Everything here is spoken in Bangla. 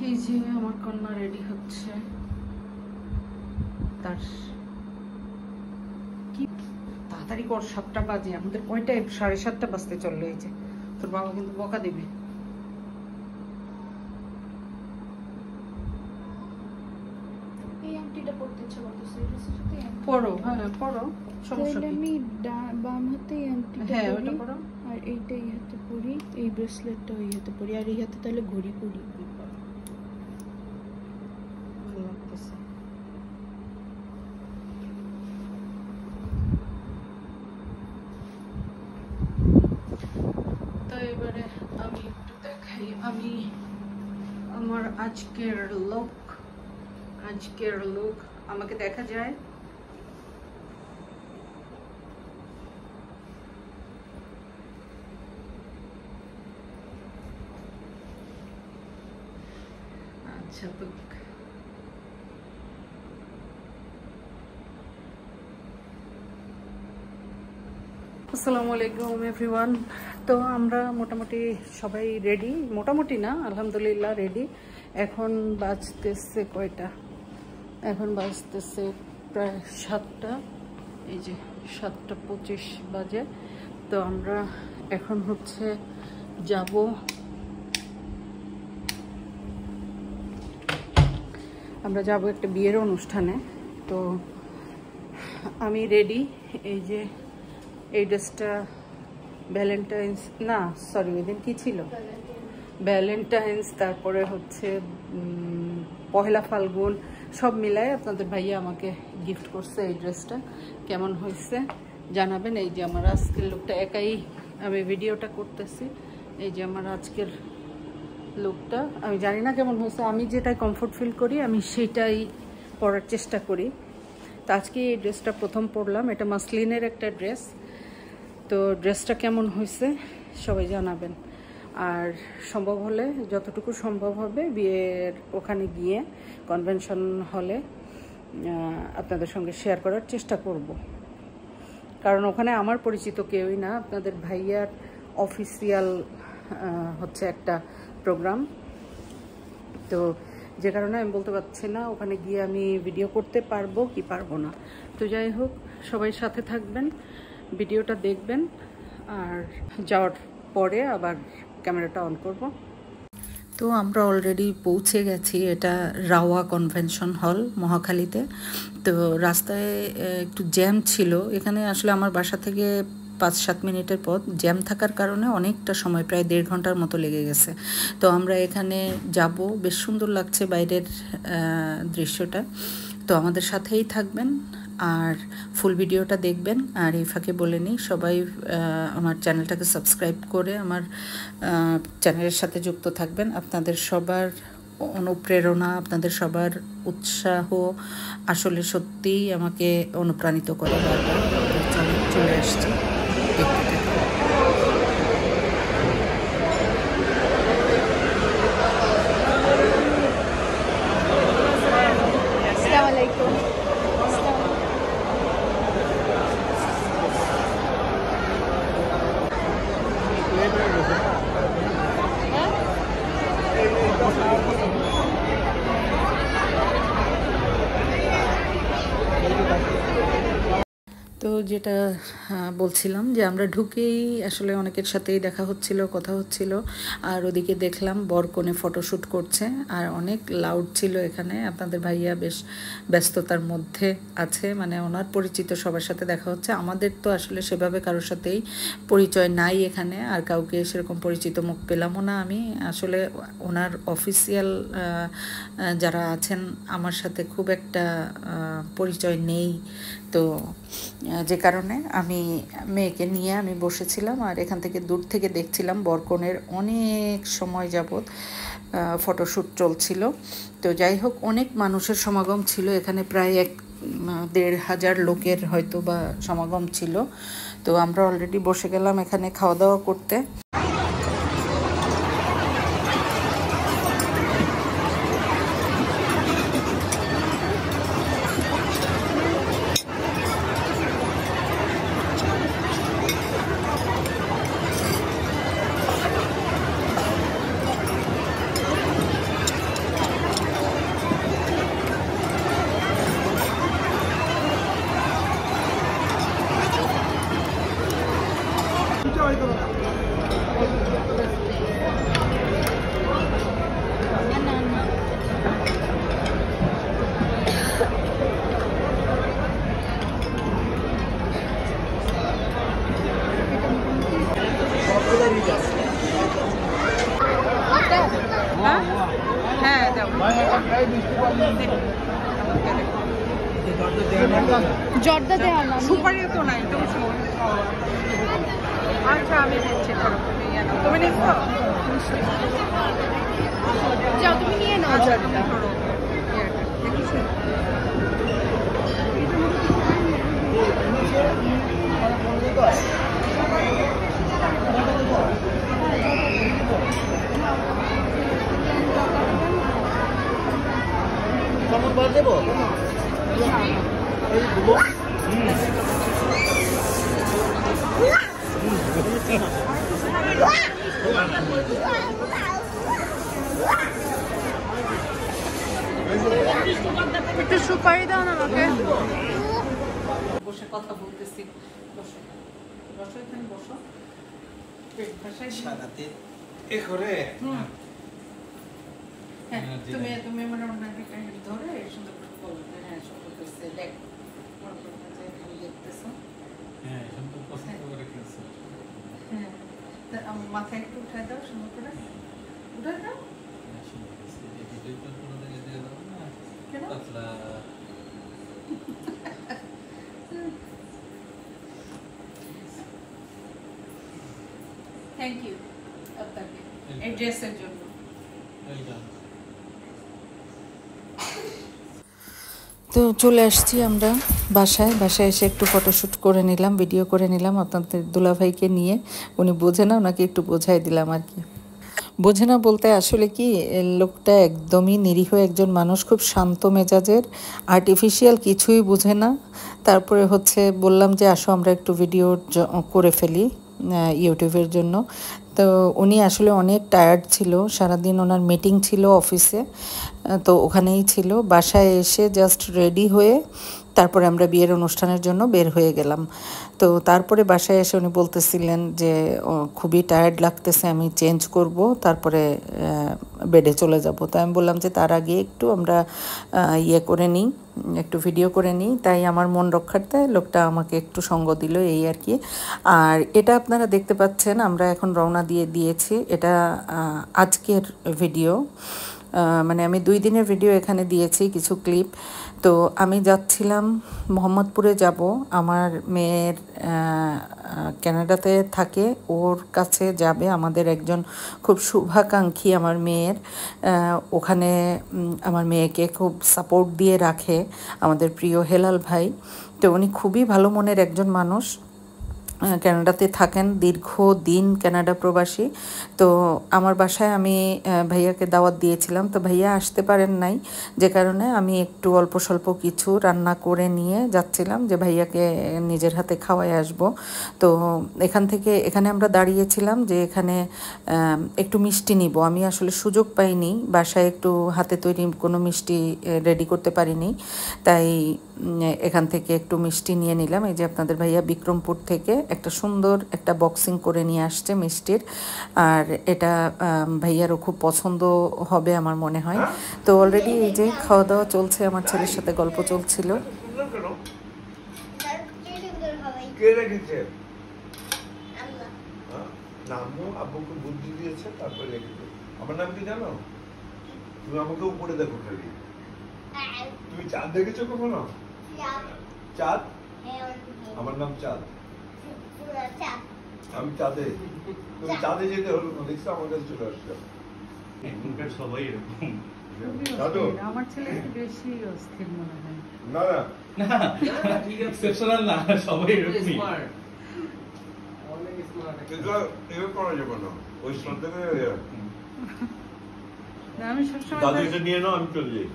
এই যে আমার কন্যা রেডি হচ্ছে, তার কি তাড়াতাড়ি কর, 7টা বাজে, আমাদের কয়টায় 7:30 বাজতে চললো। এই যে তোর বাবা কিন্তু বকা দিবে। পড়ো, হ্যাঁ পড়ো, সমস্যা নেই। আমি বাম হাতে এই আংটিটা হ্যাঁ পরি, ওটা পড়ো। আর এইটা এই হাতে পরি, এই ব্রেসলেটটা ওই হাতে পরি, আর এই হাতে তাহলে ঘড়ি পরি। ভালো লাগতেছে। তো এবারে আমি একটু দেখাই আমি আমার আজকের লুক। আমাকে দেখা যায়? আচ্ছা, তো আসসালামু আলাইকুম এভরিওয়ান। তো আমরা মোটামুটি সবাই রেডি, মোটামুটি না আলহামদুলিল্লাহ রেডি। এখন বাজতেছে কয়টা? এখন বাজতেছে প্রায় 7টা। এই যে 7:25 বাজে। তো আমরা এখন হচ্ছে যাব একটা বিয়ের অনুষ্ঠানে। তো আমি রেডি। এই যে এই ড্রেসটা ভ্যালেন্টাইন্স, না সরি ওই দিন কী ছিল, ভ্যালেন্টাইন্স, তারপরে হচ্ছে পহেলা ফাল্গুন, সব মিলায় আপনাদের ভাইয়া আমাকে গিফট করছে। এই ড্রেসটা কেমন হয়েছে জানাবেন। এই যে আমার আজকের লুকটা, একাই আমি ভিডিওটা করতেছি। এই যে আমার আজকের লুকটা, আমি জানি না কেমন হয়েছে, আমি যেটাই কমফোর্ট ফিল করি আমি সেটাই পরার চেষ্টা করি। তো আজকে এই ড্রেসটা প্রথম পরলাম, এটা মাসলিনের একটা ড্রেস। তো ড্রেসটা কেমন হয়েছে সবাই জানাবেন। আর সম্ভব হলে যতটুকু সম্ভব হবে বিয়ের ওখানে গিয়ে কনভেনশন হলে আপনাদের সঙ্গে শেয়ার করার চেষ্টা করব। কারণ ওখানে আমার পরিচিত কেউই না, আপনাদের ভাইয়ার অফিসিয়াল হচ্ছে একটা প্রোগ্রাম। তো যে কারণে আমি বলতে পারছি না ওখানে গিয়ে আমি ভিডিও করতে পারবো কি পারবো না। তো যাই হোক, সবাই সাথে থাকবেন, ভিডিওটা দেখবেন, আর যাওয়ার পরে আবার ক্যামেরাটা অন করব। তো আমরা অলরেডি পৌঁছে গেছি, এটা রাওয়া কনভেনশন হল মহাখালীতে। তো রাস্তায় একটু জ্যাম ছিল, এখানে আসলে আমার বাসা থেকে 5-7 মিনিটের পথ, জ্যাম থাকার কারণে অনেকটা সময়, প্রায় 1.5 ঘন্টার মতো লেগে গেছে। তো আমরা এখানে যাব, বেশ সুন্দর লাগছে বাইরের দৃশ্যটা। তো আমাদের সাথেই থাকবেন আর ফুল ভিডিওটা দেখবেন। আর এই ফাঁকে বলে নিই, সবাই আমার চ্যানেলটাকে সাবস্ক্রাইব করে আমার চ্যানেলের সাথে যুক্ত থাকবেন। আপনাদের সবার অনুপ্রেরণা, আপনাদের সবার উৎসাহ আসলে সত্যিই আমাকে অনুপ্রাণিত করে বারবার। চলে আসছি, দেখতে থাকুন। আসসালামু আলাইকুম। তো যেটা বলছিলাম যে আমরা ঢুকেই আসলে অনেকের সাথেই দেখা হচ্ছিল, কথা হচ্ছিল। আর ওদিকে দেখলাম বরকনে ফটোশ্যুট করছে, আর অনেক লাউড ছিল এখানে। আপনাদের ভাইয়া বেশ ব্যস্ততার মধ্যে আছে, মানে ওনার পরিচিত সবার সাথে দেখা হচ্ছে। আমাদের তো আসলে সেভাবে কারোর সাথেই পরিচয় নাই এখানে, আর কাউকে সেরকম পরিচিত মুখ পেলামও না আমি। আসলে ওনার অফিসিয়াল যারা আছেন আমার সাথে খুব একটা পরিচয় নেই। তো যে কারণে আমি মেয়েকে নিয়ে আমি বসেছিলাম, আর এখান থেকে দূর থেকে দেখছিলাম বরকনের অনেক সময় যাবৎ ফটোশ্যুট চলছিল। তো যাই হোক, অনেক মানুষের সমাগম ছিল এখানে, প্রায় 1,500 লোকের হয়তো বা সমাগম ছিল। তো আমরা অলরেডি বসে গেলাম এখানে খাওয়া দাওয়া করতে। হ্যাঁ যাবো। জর্দা দেওয়া না, সুপারিও তো নাই তো। আচ্ছা আমি দিচ্ছি, তুমি নিচ্ছো? যাও তুমি নিয়ে নাও জর্দা। একটু সুপারি দাও না আমাকে। বসে কথা বলতেছি, বসো বসো, এখানে বসো। তুমি মানে ওনাকে ধরে সুন্দর করে বলো, হ্যাঁ সুন্দর করছে, দেখ দেখতেছো। হ্যাঁ আমার মাথায় একটু উঠায় দাও, সুন্দর করে উঠায় দাও। থ্যাংক ইউ আপনাকে এই ড্রেসের জন্য। তো চলে আসছি আমরা বাসায় এসে একটু ফটোশ্যুট করে নিলাম, ভিডিও করে নিলাম আপনাদের দুলাভাইকে নিয়ে। উনি বোঝে না, ওনাকে একটু বোঝাই দিলাম আর কি। বোঝে না বলতে আসলে কি, লোকটা একদমই নিরীহ একজন মানুষ, খুব শান্ত মেজাজের, আর্টিফিশিয়াল কিছুই বোঝে না। তারপরে হচ্ছে বললাম যে আসো আমরা একটু ভিডিও করে ফেলি ইউটিউবের জন্য। তো উনি আসলে অনেক টায়ার্ড ছিল, সারাদিন ওনার মিটিং ছিল অফিসে, তো ওখানেই ছিল। বাসায় এসে জাস্ট রেডি হয়ে তারপরে আমরা বিয়ের অনুষ্ঠানের জন্য বের হয়ে গেলাম। তো তারপরে বাসায় এসে উনি বলতেছিলেন যে খুবই টায়ার্ড লাগতেছে, আমি চেঞ্জ করব, তারপরে বেডে চলে যাব। তো আমি বললাম যে তার আগে একটু আমরা ইয়ে করে নিই, একটু ভিডিও করে নিই। তাই আমার মন রক্ষার্থে লোকটা আমাকে একটু সঙ্গ দিল, এই আর কি। আর এটা আপনারা দেখতে পাচ্ছেন আমরা এখন রওনা দিয়েছি। এটা আজকের ভিডিও, মানে আমি 2 দিনের ভিডিও এখানে দিয়েছি, কিছু ক্লিপ। তো আমি যাচ্ছিলাম মোহাম্মদপুরে যাব, আমার মেয়ের কানাডাতে থাকে, ওর কাছে যাবে আমাদের একজন খুব শুভাকাঙ্ক্ষী আমার মেয়ের। ওখানে আমার মেয়েকে খুব সাপোর্ট দিয়ে রাখে আমাদের প্রিয় হেলাল ভাই। তো উনি খুবই ভালো মনের একজন মানুষ, কানাডাতে থাকেন, দীর্ঘদিন কানাডা প্রবাসী। তো আমার বাসায় আমি ভাইয়াকে দাওয়াত দিয়েছিলাম, তো ভাইয়া আসতে পারেন নাই, যে কারণে আমি একটু অল্প স্বল্প কিছু রান্না করে নিয়ে যাচ্ছিলাম যে ভাইয়াকে নিজের হাতে খাওয়াই আসব। তো এখানে আমরা দাঁড়িয়েছিলাম যে এখানে একটু মিষ্টি নিব। আমি আসলে সুযোগ পাইনি, বাসায় একটু হাতে তৈরি কোনো মিষ্টি রেডি করতে পারিনি, তাই এখান থেকে একটু মিষ্টি নিয়ে নিলাম। এই যে আপনাদের ভাইয়া বিক্রমপুর থেকে একটা সুন্দর একটা বক্সিং করে নিয়ে আসছে মিষ্টির, আর এটা ভাইয়ারও খুব পছন্দ হবে আমার মনে হয়। তো অলরেডি এই যে খাওয়া দাওয়া চলছে, আমার ছেলের সাথে গল্প চলছিল। আমার নাম কি জানো? তুমি আমাকে উপরে দেখো খালি। তুমি চাঁদ দেখেছো কখনো? চাঁদ? আমার নাম চাঁদ। আমি চাঁদে, তুমি চাঁদে যেতে হলো না, দেখছো আমার কাছে চলে আসছো। সবাই এরকম। আমার ছেলে বেশি অস্থির মনে হয়। না না এক্সেপশনাল না, সবাই এরকমই। কিন্তু এভাবে করা যাবে না, ওই শ্রদ্ধা করে। আমি সবসময় দাদু এটা নিয়ে নাও, আমি চলে যাই।